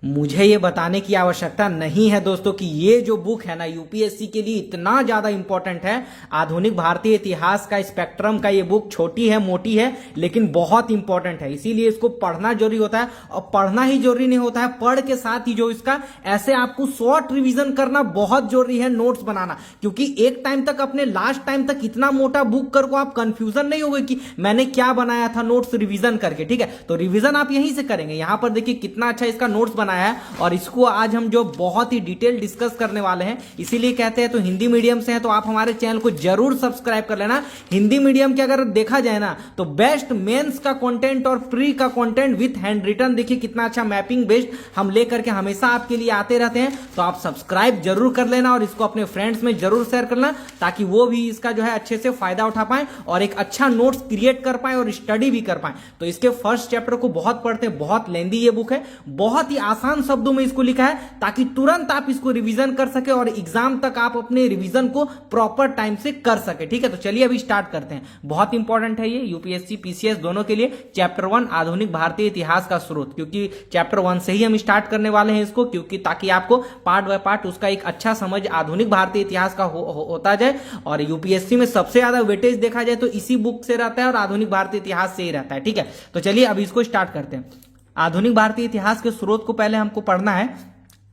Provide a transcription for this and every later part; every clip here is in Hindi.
मुझे ये बताने की आवश्यकता नहीं है दोस्तों कि ये जो बुक है ना यूपीएससी के लिए इतना ज्यादा इंपॉर्टेंट है। आधुनिक भारतीय इतिहास का स्पेक्ट्रम का ये बुक छोटी है, मोटी है, लेकिन बहुत इंपॉर्टेंट है, इसीलिए इसको पढ़ना जरूरी होता है। और पढ़ना ही जरूरी नहीं होता है, पढ़ के साथ ही जो इसका ऐसे आपको शॉर्ट रिविजन करना बहुत जरूरी है, नोट्स बनाना, क्योंकि एक टाइम तक अपने लास्ट टाइम तक इतना मोटा बुक कर को आप कंफ्यूजन नहीं होगा कि मैंने क्या बनाया था नोट्स रिवीजन करके। ठीक है, तो रिवीजन आप यहीं से करेंगे। यहां पर देखिए कितना अच्छा इसका नोट्स बनाया है और इसको आज हम जो बहुत ही डिटेल डिस्कस करने वाले हैं, इसीलिए कहते हैं तो हिंदी मीडियम से हैं तो आप हमारे चैनल को जरूर सब्सक्राइब कर लेना। हिंदी मीडियम के अगर देखा जाए ना तो बेस्ट मेंस का कंटेंट और प्री का कंटेंट विथ हैंड रिटन, देखिए कितना अच्छा मैपिंग बेस्ड हम लेकर के हमेशा आपके लिए आते रहते हैं। तो आप सब्सक्राइब जरूर कर लेना और इसको अपने फ्रेंड्स में जरूर शेयर करना ताकि वो भी इसका जो है अच्छे से फायदा उठा पाए और एक अच्छा नोट्स क्रिएट कर पाए और स्टडी भी कर पाए। तो इसके फर्स्ट चैप्टर को बहुत पढ़ते हैं, बहुत लेंदी ये बुक है, बहुत ही आसान शब्दों में इसको लिखा है ताकि तुरंत आप इसको रिवीजन कर सके और एग्जाम तक आप अपने रिवीजन को प्रॉपर टाइम से कर सके। ठीक है, तो चलिए अभी स्टार्ट करते हैं। बहुत इंपॉर्टेंट है ये यूपीएससी पीसीएस दोनों के लिए। चैप्टर 1 आधुनिक भारतीय इतिहास का स्रोत, क्योंकि चैप्टर 1 से ही हम स्टार्ट करने वाले हैं इसको, क्योंकि ताकि आपको पार्ट बाय पार्ट उसका एक अच्छा समझ आधुनिक भारतीय इतिहास का होता जाए। और यूपीएससी में सबसे ज्यादा वेटेज देखा जाए तो इसी बुक से रहता है और आधुनिक भारतीय इतिहास से ही रहता है। ठीक है, तो चलिए अभी इसको स्टार्ट करते हैं। आधुनिक भारतीय इतिहास के स्रोत को पहले हमको पढ़ना है,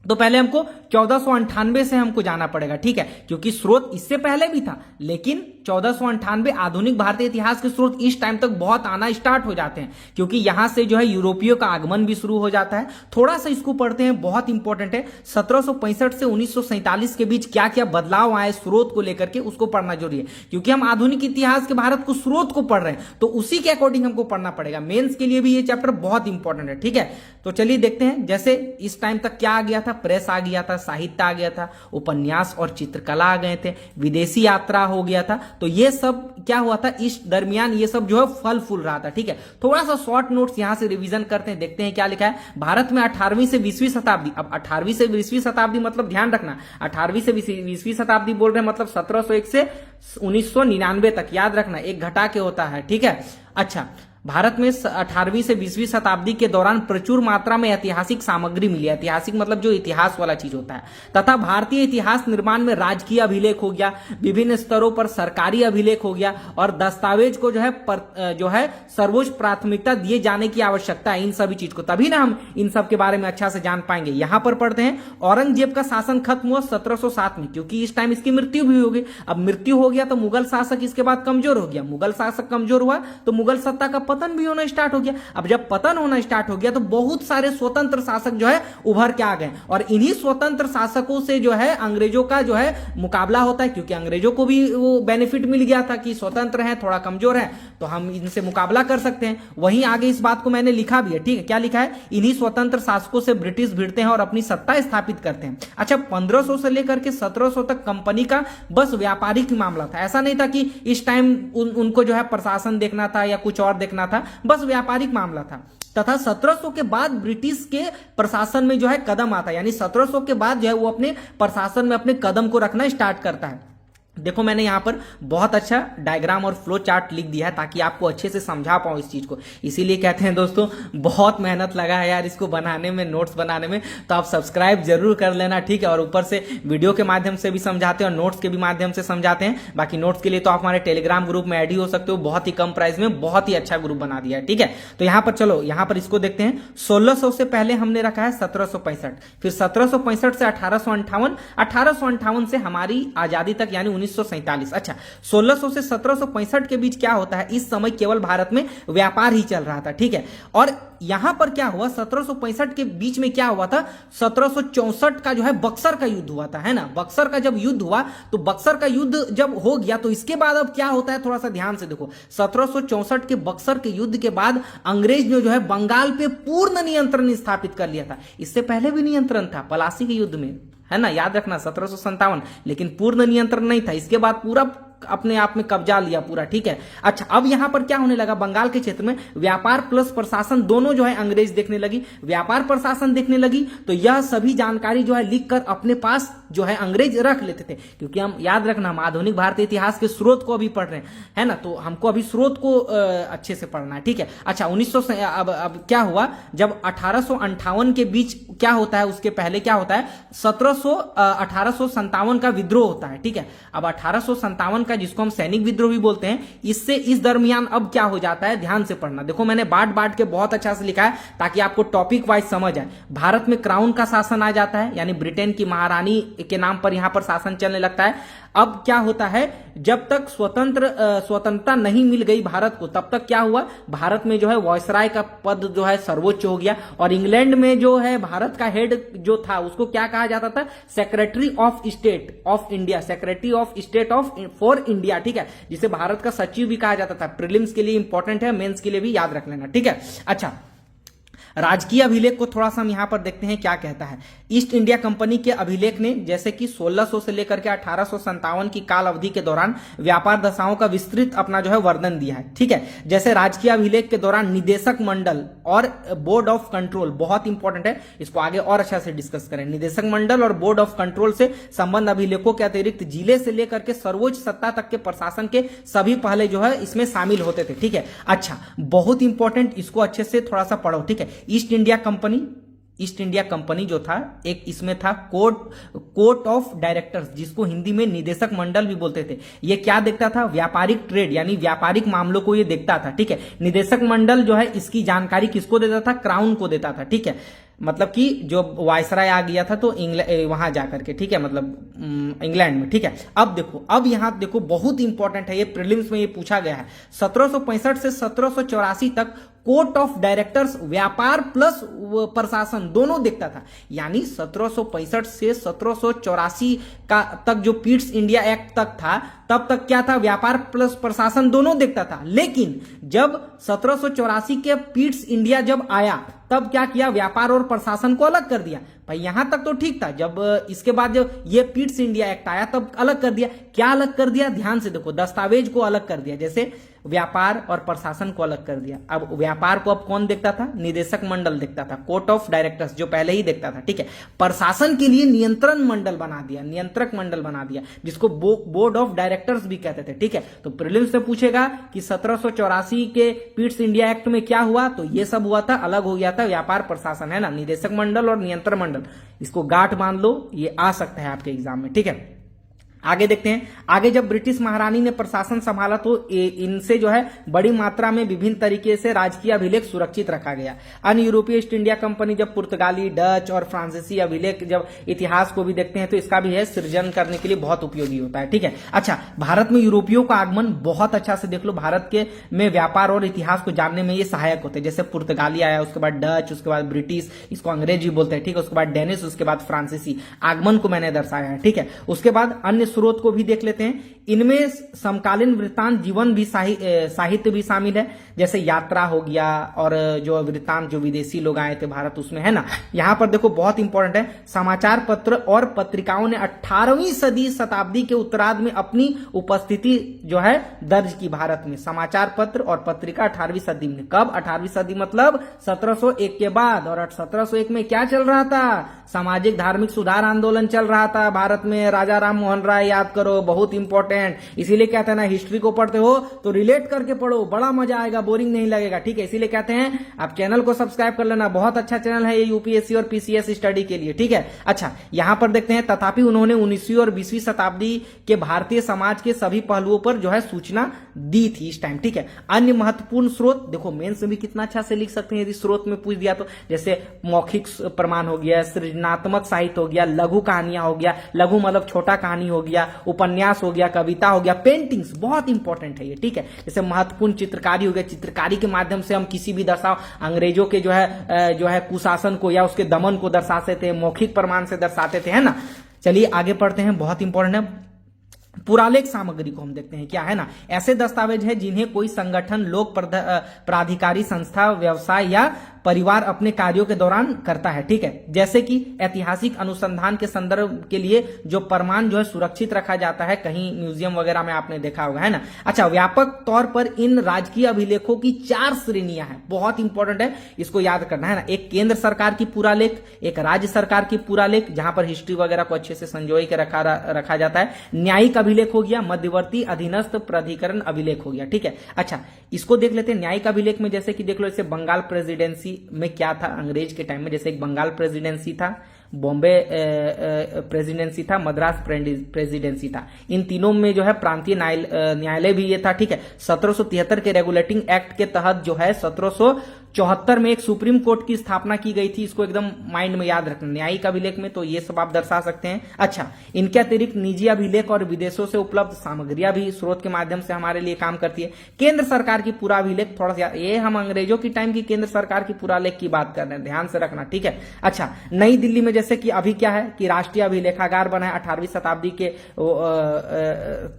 तो पहले हमको 1498 से हमको जाना पड़ेगा। ठीक है, क्योंकि स्रोत इससे पहले भी था, लेकिन 1498 आधुनिक भारतीय इतिहास के स्रोत इस टाइम तक बहुत आना स्टार्ट हो जाते हैं, क्योंकि यहां से जो है यूरोपियों का आगमन भी शुरू हो जाता है। थोड़ा सा इसको पढ़ते हैं, बहुत इंपॉर्टेंट है। 1765 से 1947 के बीच क्या क्या बदलाव आए स्रोत को लेकर के, उसको पढ़ना जरूरी है, क्योंकि हम आधुनिक इतिहास के भारत को स्रोत को पढ़ रहे हैं, तो उसी के अकॉर्डिंग हमको पढ़ना पड़ेगा। मेंस के लिए भी ये चैप्टर बहुत इंपॉर्टेंट है। ठीक है, तो चलिए देखते हैं। जैसे इस टाइम तक क्या आ गया था, प्रेस आ गया था, साहित्य आ गया था, उपन्यास और चित्रकला आ गए थे, विदेशी यात्रा हो गया था। तो ये सब क्या हुआ था इस दरमियान, ये सब जो है फल फूल रहा था। ठीक है, थोड़ा सा शॉर्ट नोट्स यहां से रिवीजन करते हैं, देखते हैं क्या लिखा है। भारत में 18वीं से 20वीं शताब्दी, अब 18वीं से 20वीं शताब्दी मतलब ध्यान रखना, 18वीं से 20वीं शताब्दी बोल रहे हैं मतलब 1701 से 1999 तक, याद रखना एक घटा के होता है। ठीक है, अच्छा, भारत में 18वीं से 20वीं शताब्दी के दौरान प्रचुर मात्रा में ऐतिहासिक सामग्री मिली। ऐतिहासिक मतलब जो इतिहास वाला चीज होता है, तथा भारतीय इतिहास निर्माण में राजकीय अभिलेख हो गया, विभिन्न स्तरों पर सरकारी अभिलेख हो गया और दस्तावेज को जो है सर्वोच्च प्राथमिकता दिए जाने की आवश्यकता है इन सभी चीज को, तभी ना हम इन सब के बारे में अच्छा से जान पाएंगे। यहां पर पढ़ते हैं, औरंगजेब का शासन खत्म हुआ 1707 में, क्योंकि इस टाइम इसकी मृत्यु भी हो गई। अब मृत्यु हो गया तो मुगल शासक इसके बाद कमजोर हो गया, मुगल शासक कमजोर हुआ तो मुगल सत्ता का पतन भी होना स्टार्ट हो गया। अब जब पतन होना स्टार्ट हो गया तो बहुत सारे स्वतंत्र शासक जो है उभर के आ गए और इन्हीं स्वतंत्र शासकों से जो है अंग्रेजों का जो है मुकाबला होता है, क्योंकि अंग्रेजों को भी वो बेनिफिट मिल गया था कि स्वतंत्र है, थोड़ा कमजोर है, तो हम इनसे मुकाबला कर सकते हैं। वहीं आगे इस बात को मैंने लिखा भी है। ठीक है, क्या लिखा है, इन्हीं स्वतंत्र शासकों से ब्रिटिश भिड़ते हैं और अपनी सत्ता स्थापित करते हैं। अच्छा, 1500 से लेकर के 1700 तक कंपनी का बस व्यापारिक मामला था, ऐसा नहीं था कि इस टाइम उनको जो है प्रशासन देखना था या कुछ और देखना था, बस व्यापारिक मामला था। तथा 1700 के बाद ब्रिटिश के प्रशासन में जो है कदम आता है, यानी 1700 के बाद जो है वो अपने प्रशासन में अपने कदम को रखना स्टार्ट करता है। देखो मैंने यहां पर बहुत अच्छा डायग्राम और फ्लो चार्ट लिख दिया है ताकि आपको अच्छे से समझा पाऊं इस चीज को। इसीलिए कहते हैं दोस्तों, बहुत मेहनत लगा है यार इसको बनाने में, नोट्स बनाने में, तो आप सब्सक्राइब जरूर कर लेना। ठीक है, और ऊपर से वीडियो के माध्यम से भी समझाते हैं और नोट्स के भी माध्यम से समझाते हैं। बाकी नोट्स के लिए तो आप हमारे टेलीग्राम ग्रुप में ऐड ही हो सकते हो, बहुत ही कम प्राइस में बहुत ही अच्छा ग्रुप बना दिया है। ठीक है, तो यहां पर चलो, यहां पर इसको देखते हैं। 1600 से पहले हमने रखा है 1765, फिर 1765 से 1858, 1858 से हमारी आजादी तक यानी 1947। अच्छा, 1600 से 1765 के बीच क्या होता है, इस समय केवल भारत में व्यापार ही चल रहा था। ठीक है, और यहां पर क्या हुआ, 1765 के बीच में क्या हुआ था, 1764 का जो है बक्सर का युद्ध हुआ था, है ना। बक्सर का जब युद्ध हुआ तो बक्सर का युद्ध जब हो गया तो इसके बाद अब क्या होता है, थोड़ा सा ध्यान से देखो। 1764 के बक्सर के युद्ध के बाद अंग्रेज ने जो है बंगाल पे पूर्ण नियंत्रण स्थापित कर लिया था। इससे पहले भी नियंत्रण था प्लासी के युद्ध में, है ना, याद रखना 1757, लेकिन पूर्ण नियंत्रण नहीं था। इसके बाद पूरा अपने आप में कब्जा लिया पूरा, ठीक है। अच्छा, अब यहां पर क्या होने लगा, बंगाल के क्षेत्र में व्यापार प्लस प्रशासन दोनों जो है अंग्रेज देखने लगी। व्यापार प्रशासन देखने लगी तो यह सभी जानकारी जो है लिख कर अपने पास जो है अंग्रेज रख लेते थे, क्योंकि हम याद रखना, हम आधुनिक भारतीय इतिहास के स्रोत को अभी पढ़ रहे हैं, है ना, तो हमको अभी स्रोत को अच्छे से पढ़ना है, ठीक है। अच्छा, 1900 अब क्या हुआ, जब 1858 के बीच क्या होता है, उसके पहले क्या होता है, 1857 का विद्रोह होता है, ठीक है। अब 1857 का, जिसको हम सैनिक विद्रोह भी बोलते हैं, इससे इस दरमियान अब क्या हो जाता है, ध्यान से पढ़ना। देखो मैंने बांट के बहुत अच्छा से लिखा है ताकि आपको टॉपिक वाइज समझ आए। भारत में क्राउन का शासन आ जाता है, यानी ब्रिटेन की महारानी के नाम पर यहां पर शासन चलने लगता है। अब क्या होता है, जब तक स्वतंत्रता नहीं मिल गई भारत को, तब तक क्या हुआ, भारत में जो है वायसराय का पद जो है सर्वोच्च हो गया, और इंग्लैंड में जो है भारत का हेड जो था उसको क्या कहा जाता था, secretary of state of India, secretary of state of for India, ठीक है, जिसे भारत का सचिव भी कहा जाता था। प्रीलिम्स के लिए इंपॉर्टेंट है, मेंस के लिए भी याद रख लेना, ठीक है। अच्छा, राजकीय अभिलेख को थोड़ा सा हम यहां पर देखते हैं क्या कहता है। ईस्ट इंडिया कंपनी के अभिलेख ने जैसे कि 1600 से लेकर के 1857 की काल अवधि के दौरान व्यापार दशाओं का विस्तृत अपना जो है वर्णन दिया है, ठीक है। जैसे राजकीय अभिलेख के दौरान निदेशक मंडल और बोर्ड ऑफ कंट्रोल, बहुत इंपॉर्टेंट है, इसको आगे और अच्छा से डिस्कस करें। निदेशक मंडल और बोर्ड ऑफ कंट्रोल से संबंध अभिलेखों के अतिरिक्त जिले से लेकर के सर्वोच्च सत्ता तक के प्रशासन के सभी पहले जो है इसमें शामिल होते थे, ठीक है। अच्छा, बहुत इंपॉर्टेंट, इसको अच्छे से थोड़ा सा पढ़ो, ठीक है। ईस्ट इंडिया कंपनी जो था, एक इसमें था कोर्ट ऑफ डायरेक्टर्स, जिसको हिंदी में निदेशक मंडल भी बोलते थे। ये क्या देखता था, व्यापारिक ट्रेड यानी व्यापारिक मामलों को ये देखता था, ठीक है। निदेशक मंडल जो है इसकी जानकारी किसको देता था, क्राउन को देता था, ठीक है। मतलब कि जो वायसराय आ गया था तो वहां जाकर के, ठीक है, मतलब इंग्लैंड में, ठीक है। अब देखो, अब यहां देखो बहुत इंपॉर्टेंट है, ये प्रीलिम्स में ये पूछा गया है। 1765 से 1784 तक कोर्ट ऑफ डायरेक्टर्स व्यापार प्लस प्रशासन दोनों देखता था, यानी 1765 से 1784 का तक जो पीट्स इंडिया एक्ट तक था, तब तक क्या था, व्यापार प्लस प्रशासन दोनों देखता था। लेकिन जब 1784 के पीट्स इंडिया जब आया, तब क्या किया, व्यापार और प्रशासन को अलग कर दिया। भाई यहां तक तो ठीक था, जब इसके बाद जब ये पीट्स इंडिया एक्ट आया तब अलग कर दिया। क्या अलग कर दिया, ध्यान से देखो, दस्तावेज को अलग कर दिया, जैसे व्यापार और प्रशासन को अलग कर दिया। अब व्यापार को अब कौन देखता था, निदेशक मंडल देखता था, कोर्ट ऑफ डायरेक्टर्स जो पहले ही देखता था, ठीक है। प्रशासन के लिए नियंत्रण मंडल बना दिया, नियंत्रक मंडल बना दिया, जिसको बोर्ड ऑफ डायरेक्टर्स भी कहते थे, ठीक है। तो प्रीलिम्स से पूछेगा कि 1784 के पीट्स इंडिया एक्ट में क्या हुआ, तो ये सब हुआ था, अलग हो गया था व्यापार प्रशासन, है ना, निदेशक मंडल और नियंत्रण मंडल। इसको गांठ बांध लो, ये आ सकता है आपके एग्जाम में, ठीक है। आगे देखते हैं, आगे जब ब्रिटिश महारानी ने प्रशासन संभाला तो इनसे जो है बड़ी मात्रा में विभिन्न तरीके से राजकीय अभिलेख सुरक्षित रखा गया। अन्य यूरोपीय ईस्ट इंडिया कंपनी जब पुर्तगाली, डच और फ्रांसीसी अभिलेख जब इतिहास को भी देखते हैं तो इसका भी है सृजन करने के लिए बहुत उपयोगी होता है, ठीक है। अच्छा, भारत में यूरोपियों का आगमन बहुत अच्छा से देख लो, भारत के में व्यापार और इतिहास को जानने में ये सहायक होते हैं। जैसे पुर्तगाली आया, उसके बाद डच, उसके बाद ब्रिटिश, इसको अंग्रेजी बोलते हैं, ठीक है, उसके बाद डेनिश, उसके बाद फ्रांसीसी। आगमन को मैंने दर्शाया है, ठीक है। उसके बाद अन्य स्रोत को भी देख लेते हैं। इनमें समकालीन वृत्तांत जीवन भी साहित्य भी शामिल है, जैसे यात्रा हो गया और जो वृत्तांत जो विदेशी लोग आए थे भारत उसमें, है ना। यहां पर देखो बहुत इंपॉर्टेंट है, समाचार पत्र और पत्रिकाओं ने 18वीं सदी शताब्दी के उत्तरार्ध में अपनी उपस्थिति जो है दर्ज की भारत में। समाचार पत्र और पत्रिका 18वीं सदी में, कब, 18वीं सदी मतलब 1701 के बाद। और 1701 में क्या चल रहा था, सामाजिक धार्मिक सुधार आंदोलन चल रहा था भारत में, राजा राम मोहन राय, याद करो, बहुत इंपॉर्टेंट। इसीलिए कहते हैं ना, हिस्ट्री को पढ़ते हो तो रिलेट करके पढ़ो, बड़ा मजा आएगा, बोरिंग नहीं लगेगा, ठीक है। इसीलिए कहते हैं आप चैनल को सब्सक्राइब कर लेना, बहुत अच्छा चैनल है ये यूपीएससी और पीसीएस स्टडी के लिए, ठीक है। अच्छा, यहां पर देखते हैं, तथापि उन्होंने 19वीं और 20वीं शताब्दी के भारतीय समाज के सभी पहलुओं पर जो है सूचना दी थी इस टाइम, ठीक है। अन्य महत्वपूर्ण स्रोत देखो, मेंस में भी कितना अच्छा से लिख सकते हैं यदि स्रोत में पूछ दिया तो, जैसे मौखिक प्रमाण हो गया, सृजनात्मक साहित्य हो गया, लघु कहानियां हो गया, लघु मतलब छोटा कहानी हो गया, उपन्यास हो गया, कविता हो गया, पेंटिंग्स बहुत इंपॉर्टेंट है ये, ठीक है। जैसे महत्वपूर्ण चित्रकारी हो गया, चित्रकारी के माध्यम से हम किसी भी दर्शाओ अंग्रेजों के जो है कुशासन को या उसके दमन को दर्शाते थे, मौखिक प्रमाण से दर्शाते थे, है ना। चलिए आगे पढ़ते हैं, बहुत इंपॉर्टेंट है। पुरालेख सामग्री को हम देखते हैं क्या है ना, ऐसे दस्तावेज है जिन्हें कोई संगठन, लोक प्राधिकारी संस्था, व्यवसाय या परिवार अपने कार्यों के दौरान करता है, ठीक है। जैसे कि ऐतिहासिक अनुसंधान के संदर्भ के लिए जो प्रमाण जो है सुरक्षित रखा जाता है, कहीं म्यूजियम वगैरह में आपने देखा होगा, है ना। अच्छा, व्यापक तौर पर इन राजकीय अभिलेखों की 4 श्रेणियां हैं, बहुत इंपॉर्टेंट है, इसको याद करना है ना। एक केंद्र सरकार की पुरालेख, एक राज्य सरकार की पुरालेख जहां पर हिस्ट्री वगैरह को अच्छे से संजोए के रखा जाता है, न्यायिक अभिलेख हो गया, मध्यवर्ती अधीनस्थ प्राधिकरण अभिलेख हो गया, ठीक है। अच्छा, इसको देख लेते हैं। न्यायिक अभिलेख में जैसे कि देख लो, जैसे बंगाल प्रेसिडेंसी में क्या था अंग्रेज के टाइम में, जैसे एक बंगाल प्रेसिडेंसी था, बॉम्बे प्रेसिडेंसी था, मद्रास प्रेसिडेंसी था। इन तीनों में जो है प्रांतीय न्यायालय भी ये था, ठीक है। 1773 के रेगुलेटिंग एक्ट के तहत जो है 1774 में एक सुप्रीम कोर्ट की स्थापना की गई थी। इसको एकदम माइंड में याद रखना, न्यायिक अभिलेख में तो ये सब आप दर्शा सकते हैं। अच्छा, इनके अतिरिक्त निजी अभिलेख और विदेशों से उपलब्ध सामग्रियां भी स्रोत के माध्यम से हमारे लिए काम करती है। केंद्र सरकार की पूरा अभिलेख, थोड़ा सा ये हम अंग्रेजों की टाइम की केंद्र सरकार की पूरा लेख की बात कर रहे हैं, ध्यान से रखना, ठीक है। अच्छा, नई दिल्ली में जैसे कि अभी क्या है कि राष्ट्रीय अभिलेखागार बना है 18वीं शताब्दी के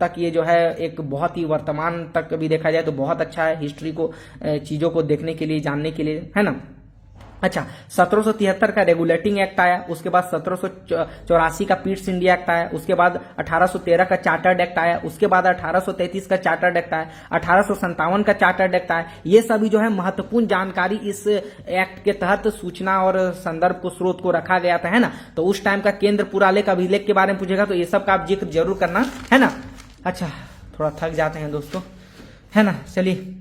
तक, ये जो है एक बहुत ही वर्तमान तक भी देखा जाए तो बहुत अच्छा है हिस्ट्री को, चीजों को देखने के लिए, जानने के लिए, है ना। अच्छा, 1773 का रेगुलेटिंग एक्ट आया, उसके बाद 1784 का पीट्स इंडिया एक्ट आया, उसके बाद 1813 का चार्टर्ड एक्ट आया, उसके बाद 1833 का चार्टर्ड एक्ट आया, 1857 का चार्टर्ड एक्ट आया। ये सभी जो है महत्वपूर्ण जानकारी इस एक्ट के तहत सूचना और संदर्भ को, स्रोत को रखा गया था, है ना। तो उस टाइम का केंद्र पुरालेख अभिलेख के बारे में पूछेगा तो ये सब का आप जिक्र जरूर करना, है ना। अच्छा, थोड़ा थक जाते हैं दोस्तों, है ना। चलिए,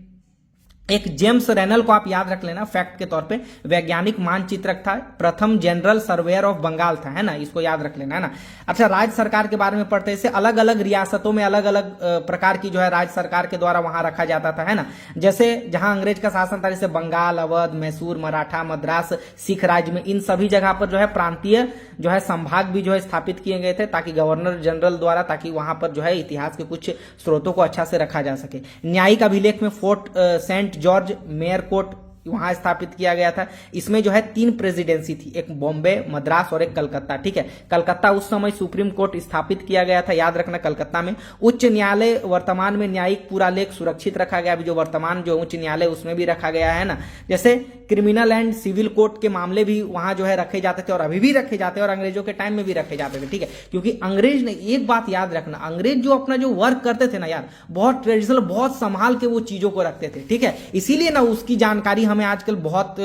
एक जेम्स रेनल को आप याद रख लेना फैक्ट के तौर पे, वैज्ञानिक मानचित्रक था, प्रथम जनरल सर्वेयर ऑफ बंगाल था, है ना, इसको याद रख लेना, है ना। अच्छा, राज्य सरकार के बारे में पढ़ते हैं, अलग अलग रियासतों में अलग अलग प्रकार की जो है राज्य सरकार के द्वारा वहां रखा जाता था, है ना। जैसे जहां अंग्रेज का शासन था, जैसे बंगाल, अवध, मैसूर, मराठा, मद्रास, सिख राज्य में, इन सभी जगह पर जो है प्रांतीय जो है संभाग भी जो है स्थापित किए गए थे, ताकि गवर्नर जनरल द्वारा, ताकि वहां पर जो है इतिहास के कुछ स्रोतों को अच्छा से रखा जा सके। न्यायिक अभिलेख में Fort Saint George Mayor Court वहां स्थापित किया गया था। इसमें जो है 3 प्रेसिडेंसी थी, एक बॉम्बे, मद्रास और एक कलकत्ता, ठीक है। कलकत्ता उस समय सुप्रीम कोर्ट स्थापित किया गया था, याद रखना, कलकत्ता में। उच्च न्यायालय वर्तमान में न्यायिक पुरालेख सुरक्षित रखा गया, अभी जो वर्तमान जो उच्च न्यायालय उसमें भी रखा गया है ना। जैसे क्रिमिनल एंड सिविल कोर्ट के मामले भी वहां जो है रखे जाते थे, और अभी भी रखे जाते हैं, और अंग्रेजों के टाइम में भी रखे जाते थे, ठीक है। क्योंकि अंग्रेज ने, एक बात याद रखना, अंग्रेज जो अपना जो वर्क करते थे ना यार, बहुत ट्रेडिशनल, बहुत संभाल के वो चीजों को रखते थे, ठीक है। इसीलिए ना उसकी जानकारी हमें आजकल बहुत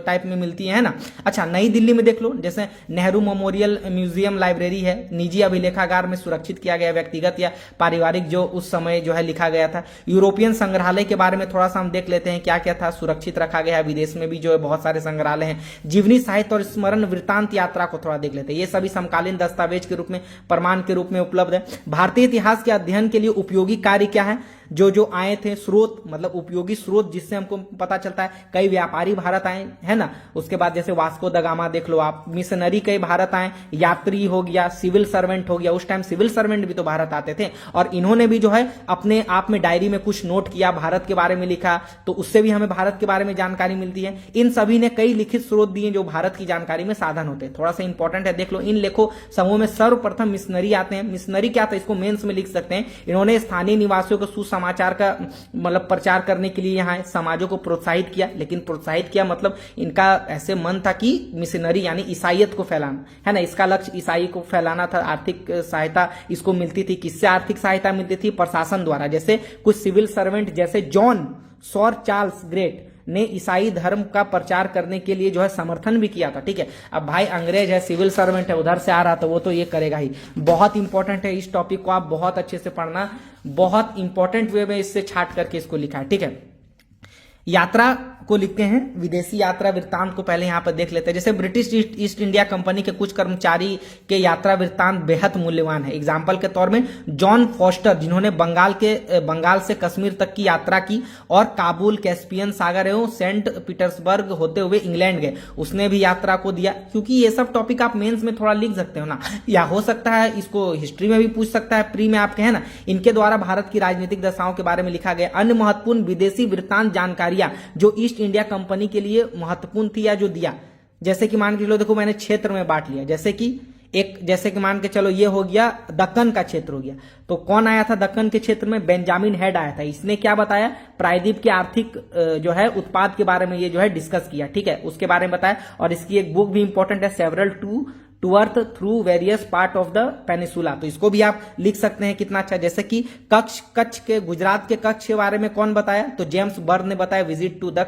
टाइप में मिलती है ना। अच्छा, नई दिल्ली में देख लो, जैसे नेहरू मेमोरियल म्यूजियम लाइब्रेरी है, निजी अभिलेखागार में सुरक्षित किया गया, व्यक्तिगत या पारिवारिक जो उस समय जो है लिखा गया था। यूरोपियन संग्रहालय के बारे में थोड़ा सा हम देख लेते हैं, क्या क्या था, सुरक्षित रखा गया है, विदेश में भी जो है बहुत सारे संग्रहालय हैं। जीवनी साहित्य और स्मरण वृत्तांत यात्रा को थोड़ा देख लेते हैं, ये सभी समकालीन दस्तावेज के रूप में, प्रमाण के रूप में उपलब्ध है। भारतीय इतिहास के अध्ययन के लिए उपयोगी कार्य क्या है, जो आए थे स्रोत, मतलब उपयोगी स्रोत जिससे हमको पता चलता है, कई व्यापारी भारत आए, है ना। उसके बाद जैसे वास्को द गामा देख लो आप, मिशनरी कई भारत आए, यात्री हो गया, सिविल सर्वेंट हो गया, उस टाइम सिविल सर्वेंट भी तो भारत आते थे, और इन्होंने भी जो है अपने आप में डायरी में कुछ नोट किया, भारत के बारे में लिखा, तो उससे भी हमें भारत के बारे में जानकारी मिलती है। इन सभी ने कई लिखित स्रोत दिए जो भारत की जानकारी में साधन होते हैं, थोड़ा सा इंपॉर्टेंट है, देख लो। इन लेखों समूह में सर्वप्रथम मिशनरी आते हैं। मिशनरी क्या था, इसको मेंस में लिख सकते हैं। इन्होंने स्थानीय निवासियों को सुसमाचार का मतलब प्रचार करने के लिए यहाँ समाजों को प्रोत्साहित किया, लेकिन प्रोत्साहित किया मतलब इनका ऐसे मन था कि मिशनरी यानी ईसाईयत को फैलाना, है ना। इसका लक्ष्य ईसाई को फैलाना था। आर्थिक सहायता इसको मिलती थी, किससे आर्थिक सहायता मिलती थी, प्रशासन द्वारा। जैसे कुछ सिविल सर्वेंट जैसे जॉन सॉर चार्ल्स ग्रेट ने ईसाई धर्म का प्रचार करने के लिए जो है समर्थन भी किया था, ठीक है। अब भाई अंग्रेज है, सिविल सर्वेंट है, उधर से आ रहा तो वो तो ये करेगा ही। बहुत इंपॉर्टेंट है, इस टॉपिक को आप बहुत अच्छे से पढ़ना, बहुत इंपॉर्टेंट वे में इससे छाट करके इसको लिखा है, ठीक है। यात्रा को लिखते हैं, विदेशी यात्रा वृत्तांत को पहले यहां पर देख लेते हैं। जैसे ब्रिटिश ईस्ट इंडिया कंपनी के कुछ कर्मचारी के यात्रा वृत्तांत बेहद मूल्यवान है। एग्जाम्पल के तौर में जॉन फॉस्टर, जिन्होंने बंगाल से कश्मीर तक की यात्रा की और काबुल, कैस्पियन सागर एवं सेंट पीटर्सबर्ग होते हुए इंग्लैंड गए, उसने भी यात्रा को दिया। क्योंकि ये सब टॉपिक आप मेंस में थोड़ा लिख सकते हो ना, या हो सकता है इसको हिस्ट्री में भी पूछ सकता है, प्री में आपके, है ना। इनके द्वारा भारत की राजनीतिक दशाओं के बारे में लिखा गया। अन्य महत्वपूर्ण विदेशी वृत्तांत जानकारियां जो ईस्ट इंडिया कंपनी के लिए महत्वपूर्ण थी या जो दिया, जैसे कि मान के लो, देखो मैंने क्षेत्र में बांट लिया। जैसे कि एक जैसे कि मान के चलो ये हो गया दक्कन का क्षेत्र हो गया, तो कौन आया था दक्कन के क्षेत्र में? बेंजामिन हेड आया था। इसने क्या बताया? प्रायद्वीप के आर्थिक जो है उत्पाद के बारे में ये जो है डिस्कस किया, ठीक है, उसके बारे में बताया। और इसकी एक बुक भी इंपॉर्टेंट है, several to earth through various part of the peninsula, तो इसको भी आप लिख सकते हैं। कितना अच्छा, जैसे कि कच्छ के, गुजरात के कच्छ के बारे में कौन बताया? तो जेम्स बर्न ने बताया, visit to the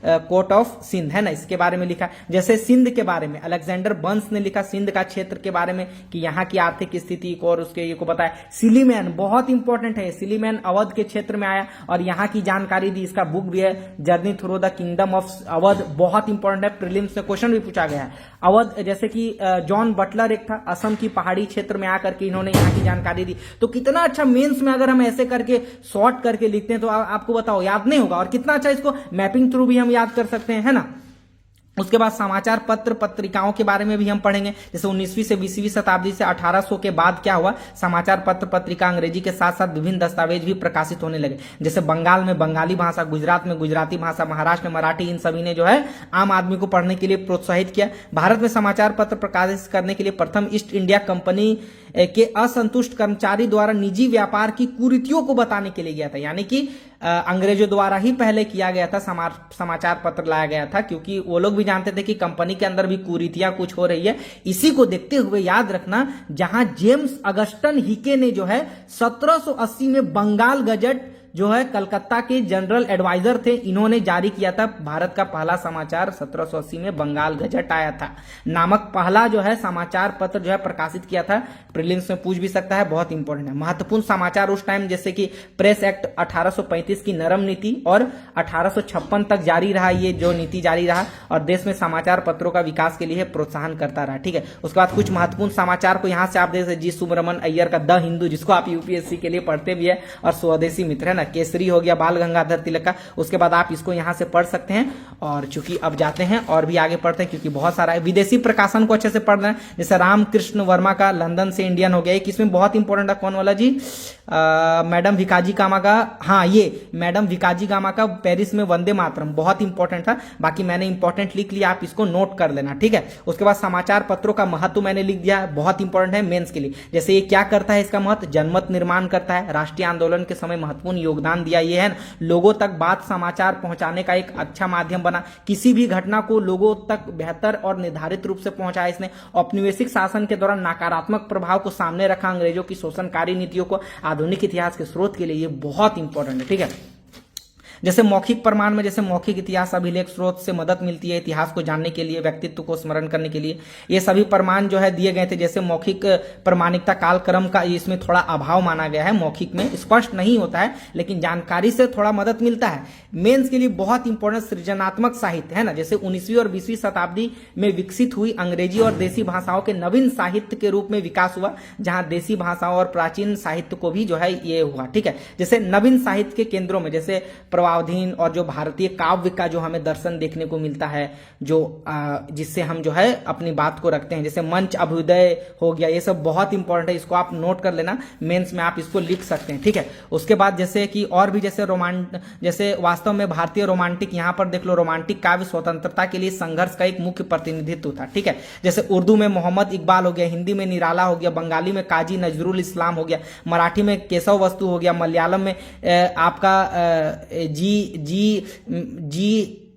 court of Sindh, है ना, इसके बारे में लिखा। जैसे सिंध के बारे में अलेक्जेंडर बंस ने लिखा, सिंध का क्षेत्र के बारे में कि यहाँ की आर्थिक स्थिति को और उसके ये को बताया। सिलीमैन बहुत इंपॉर्टेंट है, सिलीमैन अवध के क्षेत्र में आया और यहाँ की जानकारी दी। इसका बुक भी है, journey through the kingdom of Awadh, बहुत इंपॉर्टेंट है, प्रीलिम्स में क्वेश्चन भी पूछा गया है। अवध जैसे कि जॉन बटलर एक था, असम की पहाड़ी क्षेत्र में आकर के इन्होंने यहाँ की जानकारी दी। तो कितना अच्छा मेंस में अगर हम ऐसे करके शॉर्ट करके लिखते हैं तो आपको बताओ याद नहीं होगा, और कितना अच्छा इसको मैपिंग थ्रू भी हम याद कर सकते हैं, है ना। उसके बाद समाचार पत्र पत्रिकाओं के बारे में भी हम पढ़ेंगे। जैसे 19वीं से 20वीं शताब्दी से 1800 के बाद क्या हुआ, समाचार पत्र पत्रिका अंग्रेजी के साथ साथ विभिन्न दस्तावेज भी प्रकाशित होने लगे। जैसे बंगाल में बंगाली भाषा, गुजरात में गुजराती भाषा, महाराष्ट्र में मराठी, इन सभी ने जो है आम आदमी को पढ़ने के लिए प्रोत्साहित किया। भारत में समाचार पत्र प्रकाशित करने के लिए प्रथम ईस्ट इंडिया कंपनी के असंतुष्ट कर्मचारी द्वारा निजी व्यापार की कुरीतियों को बताने के लिए गया था, यानी कि अंग्रेजों द्वारा ही पहले किया गया था, समाचार पत्र लाया गया था, क्योंकि वो लोग भी जानते थे कि कंपनी के अंदर भी कुरीतियां कुछ हो रही है। इसी को देखते हुए याद रखना, जहां जेम्स अगस्टन हिके ने जो है 1780 में बंगाल गजट जो है कलकत्ता के जनरल एडवाइजर थे, इन्होंने जारी किया था भारत का पहला समाचार। 1780 में बंगाल गजट आया था नामक पहला जो है समाचार पत्र जो है प्रकाशित किया था। प्रीलिम्स में पूछ भी सकता है, बहुत इंपॉर्टेंट है। महत्वपूर्ण समाचार उस टाइम जैसे कि प्रेस एक्ट 1835 की नरम नीति और 1856 तक जारी रहा, ये जो नीति जारी रहा और देश में समाचार पत्रों का विकास के लिए प्रोत्साहन करता रहा, ठीक है। उसके बाद कुछ महत्वपूर्ण समाचार को यहां से आप देख सकते, जी सुब्रमण्यम अय्यर का द हिंदू, जिसको आप यूपीएससी के लिए पढ़ते भी है, और स्वदेशी मित्र, है ना, केसरी हो गया बाल गंगाधर तिलक का। उसके बाद आप इसको यहां से पढ़ सकते हैं। और चूंकि अब जाते हैं और भी आगे पढ़ते हैं, क्योंकि बहुत सारा है। विदेशी प्रकाशन को अच्छे से पढ़ना है, जैसे रामकृष्ण वर्मा का लंदन से इंडियन हो गया, एक इसमें बहुत इंपॉर्टेंट है, कौन वाला जी, मैडम भिकाजी कामा का, हाँ ये मैडम भिकाजी कामा का पेरिस में वंदे मातरम, बहुत इंपॉर्टेंट था। बाकी मैंने इंपॉर्टेंट लिख लिया, आप इसको नोट कर लेना, ठीक है। उसके बाद समाचार पत्रों का महत्व मैंने लिख दिया, बहुत इंपॉर्टेंट है मेंस के लिए। जैसे ये क्या करता है, इसका महत्व, जनमत निर्माण करता है, राष्ट्रीय आंदोलन के समय महत्वपूर्ण योगदान दिया, ये है लोगों तक बात समाचार पहुंचाने का एक अच्छा माध्यम बना, किसी भी घटना को लोगों तक बेहतर और निर्धारित रूप से पहुंचाया इसने। औपनिवेशिक शासन के दौरान नकारात्मक प्रभाव को सामने रखा, अंग्रेजों की शोषणकारी नीतियों को आधुनिक इतिहास के स्रोत के लिए ये बहुत इंपॉर्टेंट है, ठीक है। जैसे मौखिक प्रमाण में, जैसे मौखिक इतिहास अभिलेख स्रोत से मदद मिलती है इतिहास को जानने के लिए, व्यक्तित्व को स्मरण करने के लिए। ये सभी प्रमाण जो है दिए गए थे। जैसे मौखिक प्रमाणिकता कालक्रम का इसमें थोड़ा अभाव माना गया है, मौखिक में स्पष्ट नहीं होता है, लेकिन जानकारी से थोड़ा मदद मिलता है। मेंस के लिए बहुत इंपॉर्टेंट सृजनात्मक साहित्य, है ना, जैसे 19वीं और 20वीं शताब्दी में विकसित हुई अंग्रेजी और देसी भाषाओं के नवीन साहित्य के रूप में विकास हुआ, जहां देसी भाषाओं और प्राचीन साहित्य को भी जो है ये हुआ, ठीक है। जैसे नवीन साहित्य के केंद्रों में जैसे प्रवावधीन और जो भारतीय काव्य का जो हमें दर्शन देखने को मिलता है, जो जिससे हम जो है अपनी बात को रखते हैं, जैसे मंच अभ्युदय हो गया, ये सब बहुत इंपॉर्टेंट है, इसको आप नोट कर लेना, मेंस में आप इसको लिख सकते हैं, ठीक है। उसके बाद जैसे कि और भी जैसे वास्तव में भारतीय रोमांटिक, यहां पर देख लो, रोमांटिक काव्य स्वतंत्रता के लिए संघर्ष का एक मुख्य प्रतिनिधित्व था, ठीक है। जैसे उर्दू में मोहम्मद इकबाल हो गया, हिंदी में निराला हो गया, बंगाली में काजी नजरुल इस्लाम हो गया, मराठी में केशव वस्तु हो गया, मलयालम में आपका जी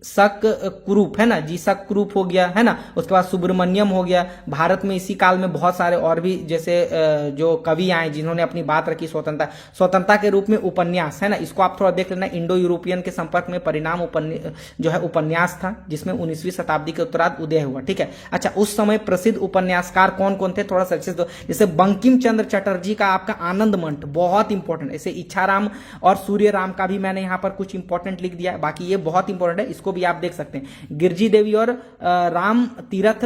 शक कुरूप, है ना, जी शक कुरूप हो गया, है ना। उसके बाद सुब्रमण्यम हो गया। भारत में इसी काल में बहुत सारे और भी जैसे जो कवि आए जिन्होंने अपनी बात रखी स्वतंत्रता के रूप में उपन्यास, है ना, इसको आप थोड़ा देख लेना। इंडो यूरोपियन के संपर्क में परिणाम जो है उपन्यास था, जिसमें 19वीं शताब्दी के उत्तरार्ध उदय हुआ, ठीक है। अच्छा, उस समय प्रसिद्ध उपन्यासकार कौन कौन थे, थोड़ा सक्सेस दो। जैसे बंकिम चंद्र चटर्जी का आपका आनंद मंठ बहुत इंपॉर्टेंट, ऐसे इच्छाराम और सूर्य राम का भी मैंने यहाँ पर कुछ इंपॉर्टेंट लिख दिया, बाकी ये बहुत इंपॉर्टेंट है, इसको भी आप देख सकते हैं। गिरजी देवी और राम तीरथ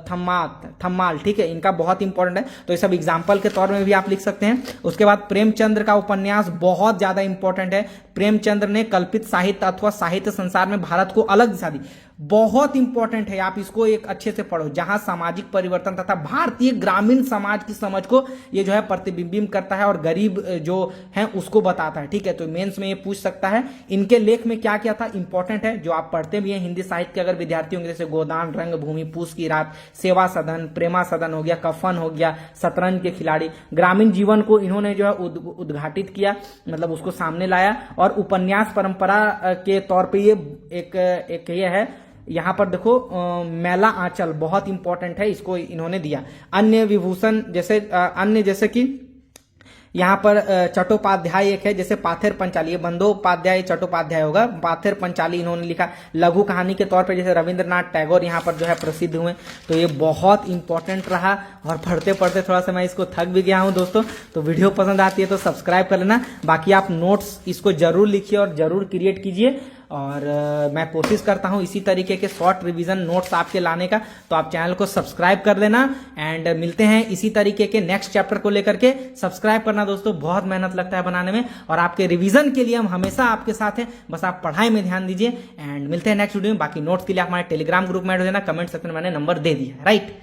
थम्माल, ठीक है, इनका बहुत इंपॉर्टेंट है, तो ये सब एग्जांपल के तौर में भी आप लिख सकते हैं। उसके बाद प्रेमचंद्र का उपन्यास बहुत ज्यादा इंपॉर्टेंट है। प्रेमचंद्र ने कल्पित साहित्य अथवा साहित्य संसार में भारत को अलग दिशा दी। बहुत इंपॉर्टेंट है, आप इसको एक अच्छे से पढ़ो, जहां सामाजिक परिवर्तन तथा भारतीय ग्रामीण समाज की समझ को ये जो है प्रतिबिंबित करता है और गरीब जो है उसको बताता है। ठीक है, तो मेंस में ये पूछ सकता है। इनके लेख में क्या क्या था, इंपॉर्टेंट है, जो आप पढ़ते भी हैं हिंदी साहित्य के अगर विद्यार्थी होंगे, जैसे गोदान, रंग भूमि, पूस की रात, सेवा सदन, प्रेमा सदन हो गया, कफन हो गया, शतरंज के खिलाड़ी। ग्रामीण जीवन को इन्होंने जो है उद्घाटित किया, मतलब उसको सामने लाया। और उपन्यास परंपरा के तौर पे ये एक ये है, यहां पर देखो मैला आंचल बहुत इंपॉर्टेंट है, इसको इन्होंने दिया। अन्य विभूषण जैसे अन्य जैसे कि यहाँ पर चट्टोपाध्याय एक है, जैसे पाथेर पंचाली, ये बंदोपाध्याय चट्टोपाध्याय होगा, पाथेर पंचाली इन्होंने लिखा। लघु कहानी के तौर पे जैसे रविंद्रनाथ टैगोर यहाँ पर जो है प्रसिद्ध हुए। तो ये बहुत इंपॉर्टेंट रहा और पढ़ते पढ़ते थोड़ा सा मैं इसको थक भी गया हूँ दोस्तों। तो वीडियो पसंद आती है तो सब्सक्राइब कर लेना। बाकी आप नोट्स इसको जरूर लिखिए और जरूर क्रिएट कीजिए। और मैं कोशिश करता हूं इसी तरीके के शॉर्ट रिवीजन नोट्स आपके लाने का, तो आप चैनल को सब्सक्राइब कर लेना। एंड मिलते हैं इसी तरीके के नेक्स्ट चैप्टर को लेकर के। सब्सक्राइब करना दोस्तों, बहुत मेहनत लगता है बनाने में, और आपके रिवीजन के लिए हम हमेशा आपके साथ हैं, बस आप पढ़ाई में ध्यान दीजिए। एंड मिलते हैं नेक्स्ट वीडियो में। बाकी नोट्स के लिए आप हमारे टेलीग्राम ग्रुप में ऐड हो जाना, कमेंट सेक्शन में मैंने नंबर दे दिया, राइट।